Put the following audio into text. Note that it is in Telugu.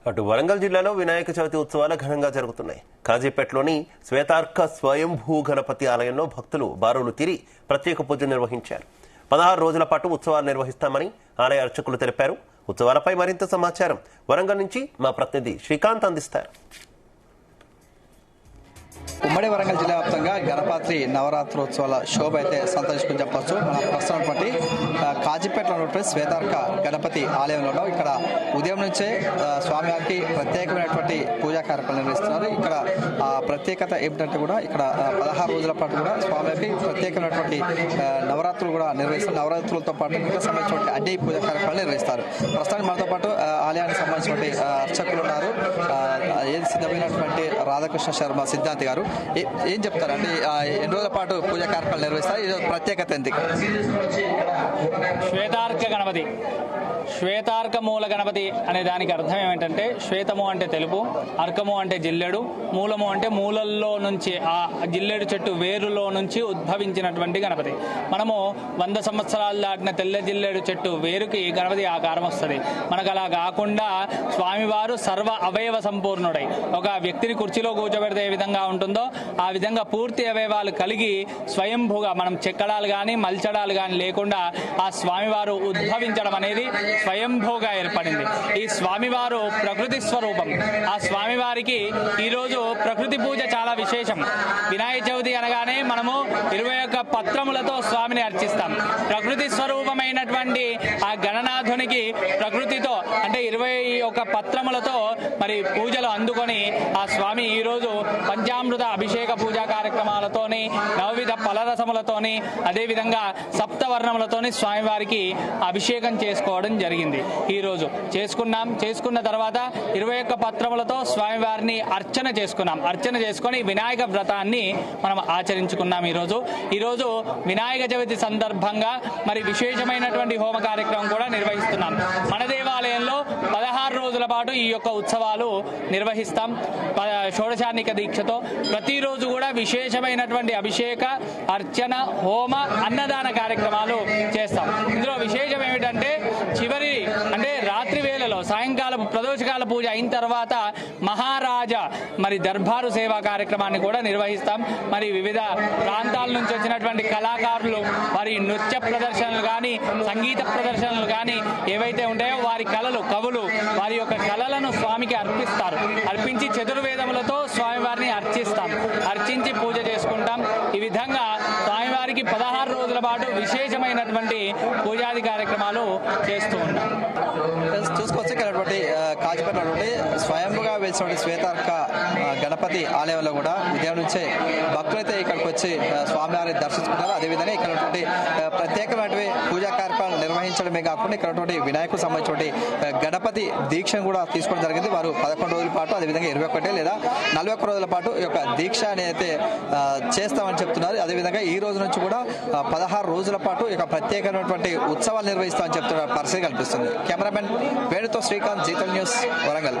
అటు వరంగల్ జిల్లాలో వినాయక చవితి ఉత్సవాలు ఘనంగా జరుగుతున్నాయి. కాజీపేటలోని శ్వేతార్క స్వయంభూ గణపతి ఆలయంలో భక్తులు బారులు తీరి ప్రత్యేక పూజలు నిర్వహించారు. 16 రోజుల పాటు ఉత్సవాలు నిర్వహిస్తామని ఆలయ అర్చకులు తెలిపారు. ఉత్సవాలపై మరింత సమాచారం వరంగల్ నుంచి మా ప్రతినిధి శ్రీకాంత్ అందిస్తారు. ఉమ్మడి వరంగల్ జిల్లా వ్యాప్తంగా గణపతి నవరాత్రోత్సవాల శోభ అయితే సంతరించుకుని చెప్పవచ్చు. మన ప్రస్తుతం కాజీపేటలో ఉన్నటువంటి శ్వేతార్క గణపతి ఆలయంలో ఇక్కడ ఉదయం నుంచే స్వామివారికి ప్రత్యేకమైనటువంటి పూజా కార్యక్రమాలు నిర్వహిస్తున్నారు. ఇక్కడ ప్రత్యేకత ఏమిటంటే కూడా ఇక్కడ 16 రోజుల పాటు కూడా స్వామివారికి ప్రత్యేకమైనటువంటి నవరాత్రులు కూడా నిర్వహిస్తారు. నవరాత్రులతో పాటు ఇంకా సంబంధించినటువంటి అన్ని పూజా కార్యక్రమాలు నిర్వహిస్తారు. ప్రస్తుతానికి మనతో పాటు ఆలయానికి సంబంధించినటువంటి అర్చకులు ఉన్నారు. ఏది సిద్ధమైనటువంటి రాధాకృష్ణ శర్మ సిద్ధాంతి గారు ఏం చెప్తారు అంటే ఎన్ని రోజుల పాటు పూజా కార్యక్రమాలు నిర్వహిస్తారు, ఇది ప్రత్యేకత ఎందుకు? శ్వేతార్క గణపతి, శ్వేతార్క మూల గణపతి అనే దానికి అర్థం ఏమిటంటే శ్వేతము అంటే తెలుపు, అర్కము అంటే జిల్లెడు, మూలము అంటే మూలల్లో నుంచి ఆ జిల్లెడు చెట్టు వేరులో నుంచి ఉద్భవించినటువంటి గణపతి. మనము 100 సంవత్సరాలు దాటిన తెల్ల జిల్లెడు చెట్టు వేరుకి గణపతి ఆకారం వస్తుంది. మనకు అలా కాకుండా స్వామివారు సర్వ అవయవ సంపూర్ణుడై ఒక వ్యక్తిని కుర్చీలో కూర్చోబెడితే ఏ విధంగా ఉంటుందో ఆ విధంగా పూర్తి అవయవాలు కలిగి స్వయంభూగా మనం చెక్కడాలు కానీ మల్చడాలు కానీ లేకుండా ఆ స్వామివారు ఉద్భవించడం అనేది స్వయంభూగా ఏర్పడింది. ఈ స్వామివారు ప్రకృతి స్వరూపం. ఆ స్వామివారికి ఈరోజు ప్రకృతి పూజ చాలా విశేషం. వినాయక చవితి అనగానే మనము 21 పత్రములతో స్వామిని అర్చిస్తాం. ప్రకృతి స్వరూపమైనటువంటి ఆ గణనాథునికి ప్రకృతితో అంటే 21 పత్రములతో మరి పూజలు అందుకొని ఆ స్వామి ఈరోజు పంచామృత అభిషేక పూజా కార్యక్రమాలతోని నవవిధ ఫలరసములతోని అదేవిధంగా సప్తవర్ణములతోని స్వామివారికి అభిషేకం చేసుకోవడం జరిగింది. ఈ రోజు చేసుకున్న తర్వాత 21 పత్రములతో స్వామివారిని అర్చన చేసుకున్నాం. అర్చన చేసుకొని వినాయక వ్రతాన్ని మనం ఆచరించుకున్నాం. ఈరోజు వినాయక చవితి సందర్భంగా మరి విశేషమైనటువంటి హోమ కార్యక్రమం కూడా నిర్వహిస్తున్నాం. మన దేవాలయంలో 16 రోజుల పాటు ఈ యొక్క ఉత్సవాలు నిర్వహిస్తాం. షోడశానిక దీక్షతో ప్రతిరోజు కూడా విశేషమైనటువంటి అభిషేక, అర్చన, హోమ, అన్నదాన కార్యక్రమాలు చేస్తాం. ఇందులో విశేషం ఏమిటంటే చివరి అంటే రాత్రి వేళలో సాయంకాలం ప్రదోషకాల పూజ అయిన తర్వాత మహారాజా మరి దర్బారు సేవా కార్యక్రమాన్ని కూడా నిర్వహిస్తాం. మరి వివిధ ప్రాంతాల నుంచి వచ్చినటువంటి కళాకారులు వారి నృత్య ప్రదర్శనలు కానీ సంగీత ప్రదర్శనలు కానీ ఏవైతే ఉంటాయో వారి కవులు వారి యొక్క కళలను స్వామికి అర్పిస్తారు. అర్పించి చతుర్వేదములతో స్వామివారిని అర్చించి పూజ చేసుకుంటాం. ఈ విధంగా స్వామివారికి 16 రోజుల పాటు విశేషమైనటువంటి పూజాది కార్యక్రమాలు చేస్తూ ఉంటాం. చూసుకొచ్చి కాజీపేటలో స్వయంగా వెలిసినటువంటి శ్వేతార్క గణపతి ఆలయంలో కూడా ఉదయం నుంచే భక్తులైతే ఇక్కడికి వచ్చి స్వామివారిని దర్శించుకుంటారు. అదేవిధంగా ఇక్కడ ప్రత్యేకమైనటువంటి పూజా కార్యక్రమాలు నిర్వహించడమే కాకుండా ఇక్కడ వినాయకుడికి సంబంధించిన గణపతి దీక్షను కూడా తీసుకోవడం జరిగింది. వారు 11 రోజుల పాటు అదేవిధంగా 21 లేదా 41 రోజుల పాటు ఈ యొక్క దీక్ష అనేది చేస్తామని చెప్తున్నారు. అదేవిధంగా ఈ రోజు నుంచి కూడా 16 రోజుల పాటు ఈ యొక్క ప్రత్యేకమైనటువంటి ఉత్సవాలు నిర్వహిస్తామని చెప్తున్న పరిస్థితి కల్పిస్తుంది. కెమెరామెన్ వేణుతో శ్రీకాంత్, జీతం న్యూస్, వరంగల్.